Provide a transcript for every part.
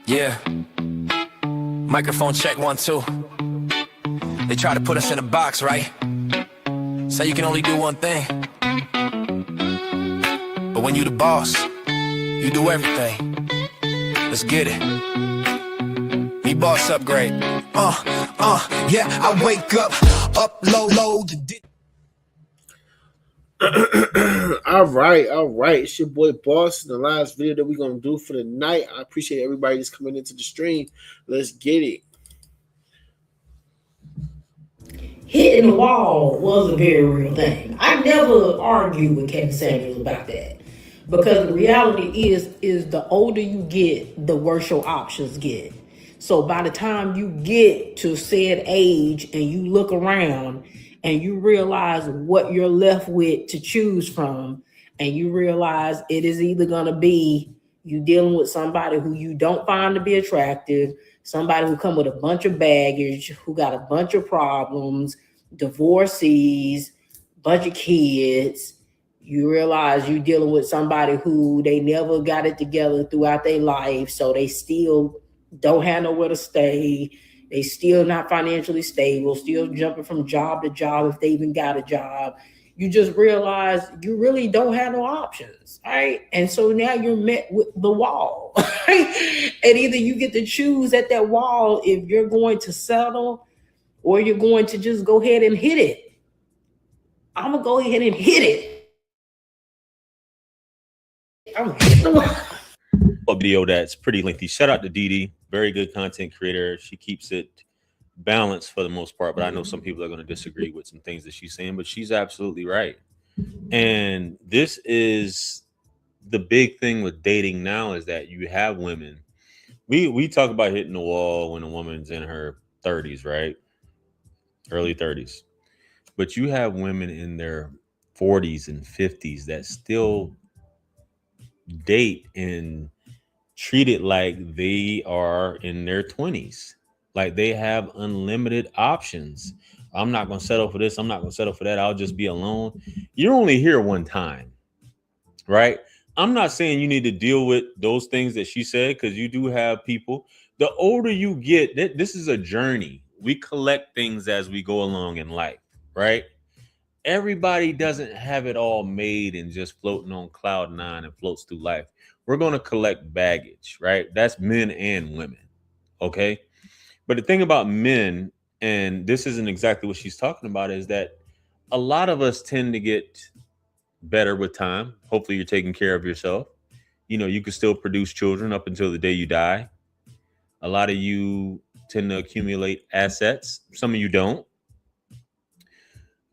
Yeah. Microphone check 1 2. They try to put us in a box, right? Say you can only do one thing. But when you the boss, you do everything. Let's get it. Me Bossupgr8. Yeah, I wake up low. All right. It's your boy Boss. The last video that we're gonna do for the night. I appreciate everybody that's coming into the stream. Let's get it. Hitting the wall was a very real thing. I never argued with Kevin Samuels about that. Because the reality is the older you get, the worse your options get. So by the time you get to said age and you look around and you realize what you're left with to choose from, and you realize it is either going to be you dealing with somebody who you don't find to be attractive, somebody who come with a bunch of baggage, who got a bunch of problems, divorcees, bunch of kids. You realize you're dealing with somebody who they never got it together throughout their life, so they still don't have nowhere to stay. They still not financially stable, still jumping from job to job if they even got a job. You just realize you really don't have no options, right? And so now you're met with the wall, right? And either you get to choose at that wall if you're going to settle or you're going to just go ahead and hit it. I'm going to go ahead and hit it. I'm hitting the wall. A video that's pretty lengthy. Shout out to Dee. Very good content creator. She keeps it balanced for the most part, but I know some people are going to disagree with some things that she's saying, but she's absolutely right. And this is the big thing with dating now, is that you have women. We talk about hitting the wall when a woman's in her 30s, right? Early 30s. But you have women in their 40s and 50s that still date and treat it like they are in their 20s. Like they have unlimited options. I'm not going to settle for this. I'm not going to settle for that. I'll just be alone. You're only here one time, right? I'm not saying you need to deal with those things that she said, because you do have people. The older you get, this is a journey. We collect things as we go along in life, right? Everybody doesn't have it all made and just floating on cloud nine and floats through life. We're going to collect baggage, right? That's men and women. Okay. But the thing about men, and this isn't exactly what she's talking about, is that a lot of us tend to get better with time. Hopefully you're taking care of yourself. You know, you can still produce children up until the day you die. A lot of you tend to accumulate assets. Some of you don't.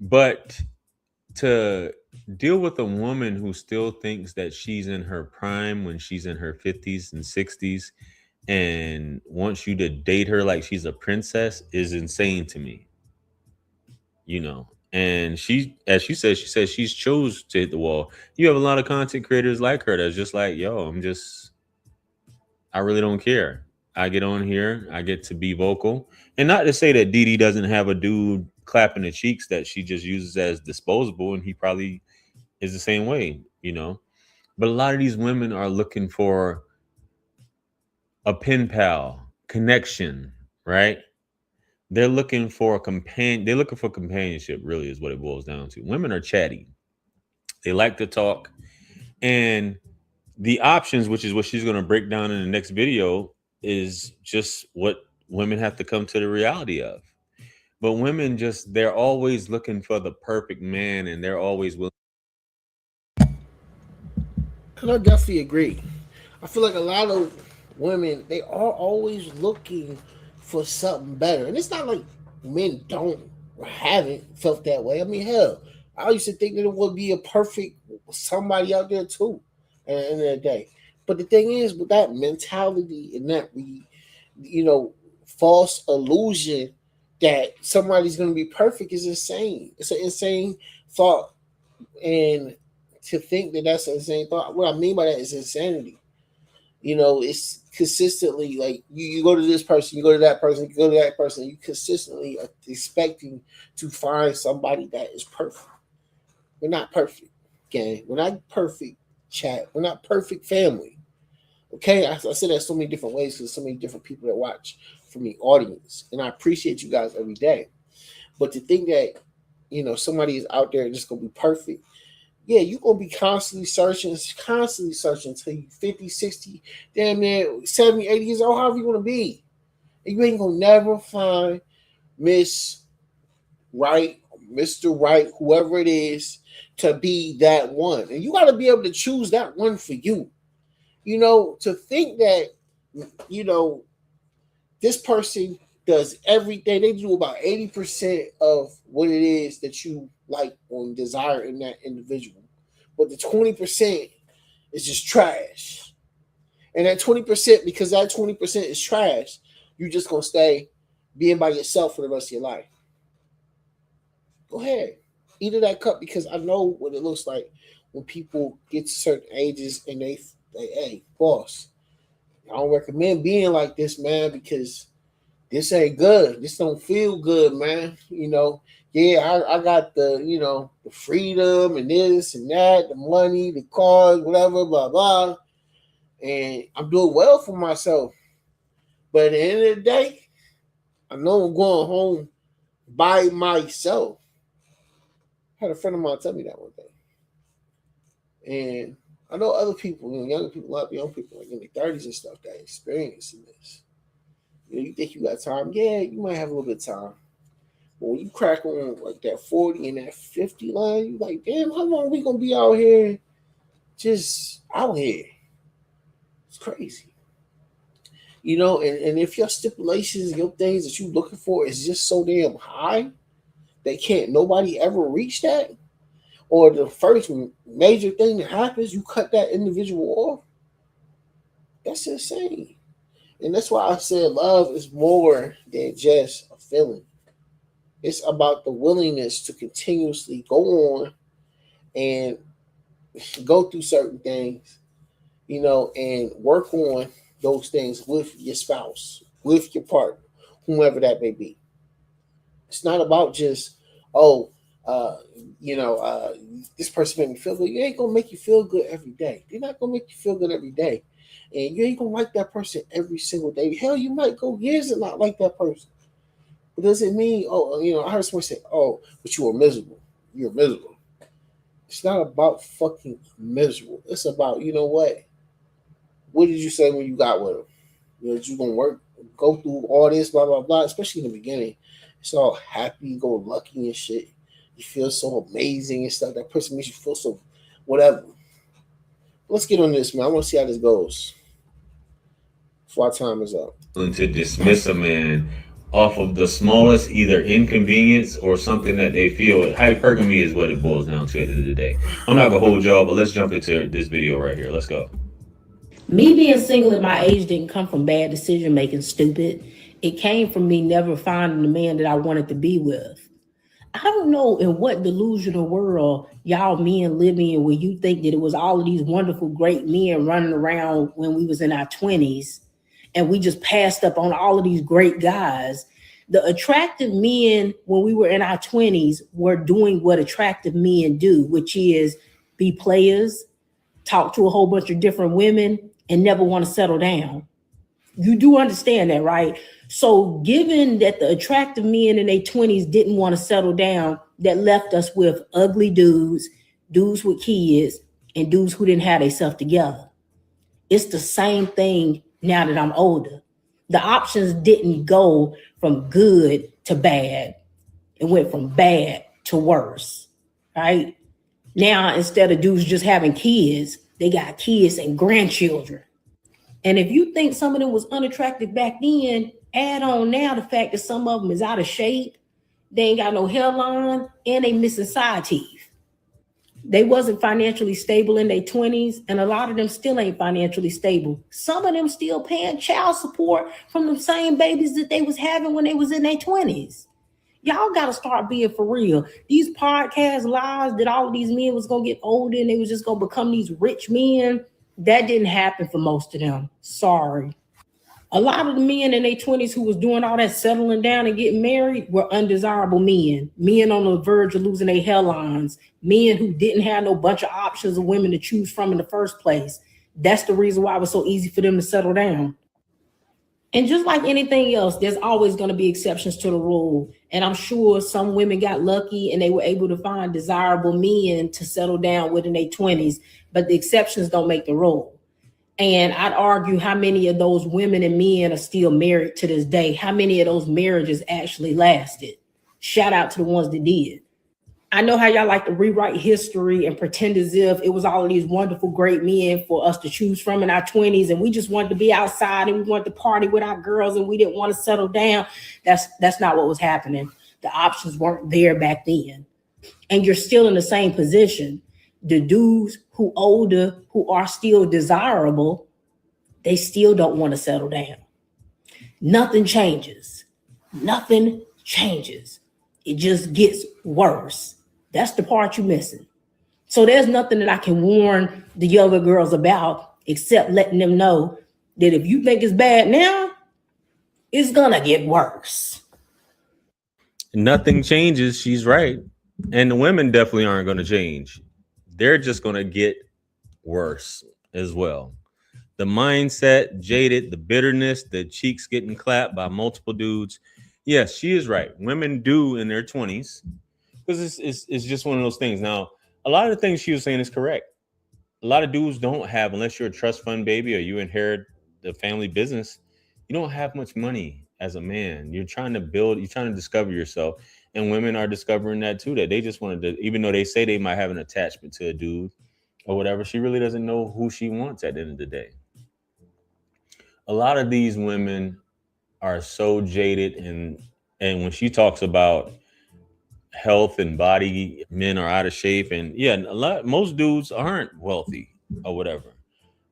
But to deal with a woman who still thinks that she's in her prime when she's in her 50s and 60s and wants you to date her like she's a princess is insane to me. You know, and she, as she says she's chose to hit the wall. You have a lot of content creators like her that's just like, yo, I really don't care. I get on here, I get to be vocal. And not to say that Dee doesn't have a dude clapping the cheeks that she just uses as disposable, and he probably is the same way, you know. But a lot of these women are looking for a pen pal, connection, right? They're looking for a companion. They're looking for companionship, really, is what it boils down to. Women are chatty. They like to talk. And the options, which is what she's going to break down in the next video, is just what women have to come to the reality of. But women they're always looking for the perfect man, and they're always willing. And I definitely agree. I feel like a lot of women, they are always looking for something better. And it's not like men haven't felt that way. I mean, hell, I used to think that it would be a perfect somebody out there too at the end of the day. But the thing is, with that mentality and that false illusion that somebody's going to be perfect is insane. It's an insane thought. And to think that that's an insane thought, what I mean by that is insanity. You know, it's consistently like you go to this person, you go to that person, you go to that person, you consistently are expecting to find somebody that is perfect. We're not perfect, gang. We're not perfect, chat. We're not perfect family. Okay, I said that so many different ways because so many different people that watch from the audience, and I appreciate you guys every day. But to think that somebody is out there just gonna be perfect, yeah, you're gonna be constantly searching until you 50, 60, damn near 70, 80 years old, however you wanna be. And you ain't gonna never find Miss Right, Mr. Right, whoever it is, to be that one. And you gotta be able to choose that one for you. To think that, this person does everything, they do about 80% of what it is that you like or desire in that individual. But the 20% is just trash. And that 20%, because that 20% is trash, you just gonna stay being by yourself for the rest of your life. Go ahead. Eat of that cup, because I know what it looks like when people get to certain ages and they hey, boss, I don't recommend being like this, man, because this ain't good. This don't feel good, man. Yeah, I got the freedom and this and that, the money, the cars, whatever, blah, blah. And I'm doing well for myself. But at the end of the day, I know I'm going home by myself. I had a friend of mine tell me that one day. And I know other people, younger people, a lot of young people, like in their 30s and stuff, that experiencing this. You think you got time? Yeah, you might have a little bit of time. But when you crack on like that 40 and that 50 line, you like, damn, how long are we gonna be out here? Just out here. It's crazy. And if your stipulations, your things that you looking for is just so damn high that can't nobody ever reach that, or the first major thing that happens, you cut that individual off, that's insane. And that's why I said love is more than just a feeling. It's about the willingness to continuously go on and go through certain things, and work on those things with your spouse, with your partner, whomever that may be. It's not about just, this person made me feel good. You ain't going to make you feel good every day. They're not going to make you feel good every day. And you ain't going to like that person every single day. Hell, you might go years and not like that person. But does it mean, I heard someone say, but you were miserable. You're miserable. It's not about fucking miserable. It's about, what did you say when you got with them? You going to work, go through all this, blah, blah, blah, especially in the beginning. It's all happy, go lucky and shit. You feel so amazing and stuff. That person makes you feel so whatever. Let's get on this, man. I want to see how this goes before our time is up. To dismiss a man off of the smallest either inconvenience or something that they feel. Hypergamy is what it boils down to at the end of the day. I'm not going to hold y'all, but let's jump into this video right here. Let's go. Me being single at my age didn't come from bad decision making, stupid. It came from me never finding the man that I wanted to be with. I don't know in what delusional world y'all men live in where you think that it was all of these wonderful, great men running around when we was in our 20s and we just passed up on all of these great guys. The attractive men when we were in our 20s were doing what attractive men do, which is be players, talk to a whole bunch of different women, and never want to settle down. You do understand that, right? So given that the attractive men in their 20s didn't want to settle down, that left us with ugly dudes with kids, and dudes who didn't have themselves together. It's the same thing now that I'm older. The options didn't go from good to bad. It went from bad to worse, right? Now, instead of dudes just having kids, they got kids and grandchildren. And if you think some of them was unattractive back then, add on now the fact that some of them is out of shape, they ain't got no hairline, and they missing side teeth. They wasn't financially stable in their 20s, and a lot of them still ain't financially stable. Some of them still paying child support from the same babies that they was having when they was in their 20s. Y'all got to start being for real. These podcast lies that all of these men was going to get older and they was just going to become these rich men, that didn't happen for most of them. Sorry. A lot of the men in their 20s who was doing all that settling down and getting married were undesirable men. Men on the verge of losing their hairlines. Men who didn't have no bunch of options of women to choose from in the first place. That's the reason why it was so easy for them to settle down. And just like anything else, there's always going to be exceptions to the rule. And I'm sure some women got lucky and they were able to find desirable men to settle down with in their 20s, but the exceptions don't make the rule. And I'd argue how many of those women and men are still married to this day. How many of those marriages actually lasted? Shout out to the ones that did. I know how y'all like to rewrite history and pretend as if it was all of these wonderful, great men for us to choose from in our 20s, and we just wanted to be outside and we wanted to party with our girls and we didn't want to settle down. That's not what was happening. The options weren't there back then. And you're still in the same position. The dudes who older, who are still desirable, they still don't want to settle down. Nothing changes. Nothing changes. It just gets worse. That's the part you're missing. So there's nothing that I can warn the younger girls about except letting them know that if you think it's bad now, it's gonna get worse. Nothing changes. She's right. And the women definitely aren't going to change. They're just going to get worse as well. The mindset, jaded, the bitterness, the cheeks getting clapped by multiple dudes. Yes, she is right. Women do in their 20s, because it's just one of those things. Now, a lot of the things she was saying is correct. A lot of dudes don't have, unless you're a trust fund baby or you inherit the family business, you don't have much money as a man. You're trying to build, you're trying to discover yourself. And women are discovering that too, that they just wanted to, even though they say they might have an attachment to a dude or whatever, she really doesn't know who she wants at the end of the day. A lot of these women are so jaded, and when she talks about health and body, men are out of shape, and yeah, most dudes aren't wealthy or whatever,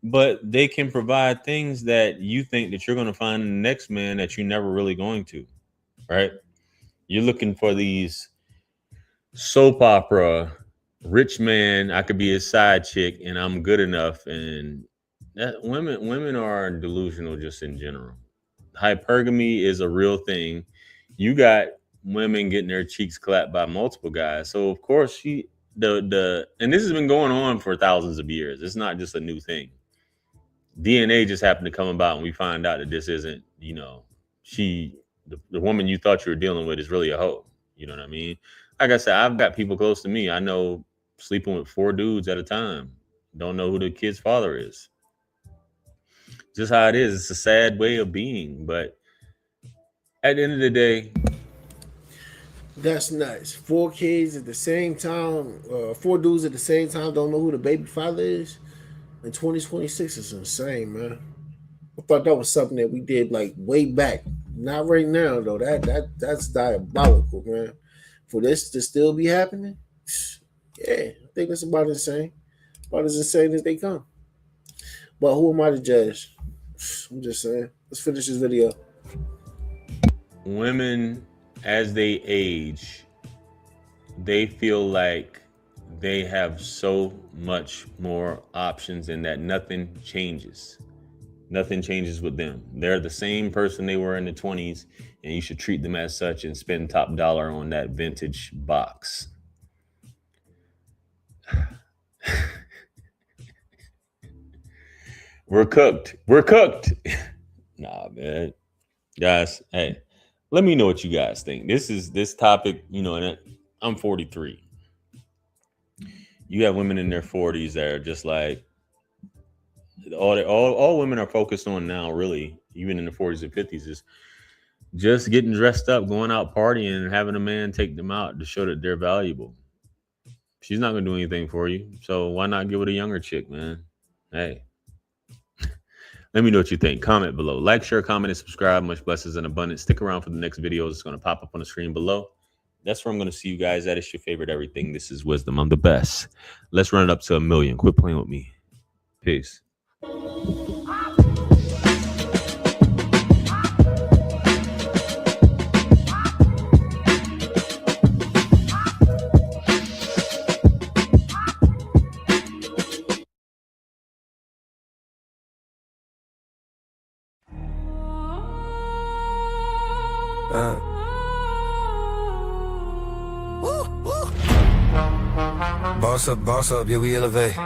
but they can provide things that you think that you're going to find in the next man that you're never really going to, right? You're looking for these soap opera rich man, I could be a side chick and I'm good enough, and that women are delusional just in general. Hypergamy is a real thing. You got women getting their cheeks clapped by multiple guys. So of course and this has been going on for thousands of years. It's not just a new thing. DNA just happened to come about and we find out that this isn't, the woman you thought you were dealing with is really a hoe. You know what I mean? Like I said, I've got people close to me. I know sleeping with 4 dudes at a time. Don't know who the kid's father is. Just how it is. It's a sad way of being, but at the end of the day, that's nuts. 4 kids at the same time, 4 dudes at the same time don't know who the baby father is. In 2026 is insane, man. I thought that was something that we did like way back. Not right now though. That's diabolical, man. For this to still be happening, yeah, I think that's about insane. About as insane as they come. But who am I to judge? I'm just saying. Let's finish this video. Women, as they age, they feel like they have so much more options and that nothing changes. Nothing changes with them. They're the same person they were in the 20s, and you should treat them as such and spend top dollar on that vintage box. We're cooked. We're cooked. Nah, man. Guys, hey, let me know what you guys think. This topic, and I'm 43. You have women in their 40s that are just like, all women are focused on now, really, even in the 40s and 50s, is just getting dressed up, going out partying, and having a man take them out to show that they're valuable. She's not going to do anything for you, so why not give it a younger chick, man? Hey. Let me know what you think. Comment below. Like, share, comment, and subscribe. Much blessings and abundance. Stick around for the next videos. It's going to pop up on the screen below. That's where I'm going to see you guys at. It's your favorite everything. This is Wisdom. I'm the best. Let's run it up to 1 million. Quit playing with me. Peace. Boss up, yeah, we elevate.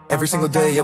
Every single day, yeah, we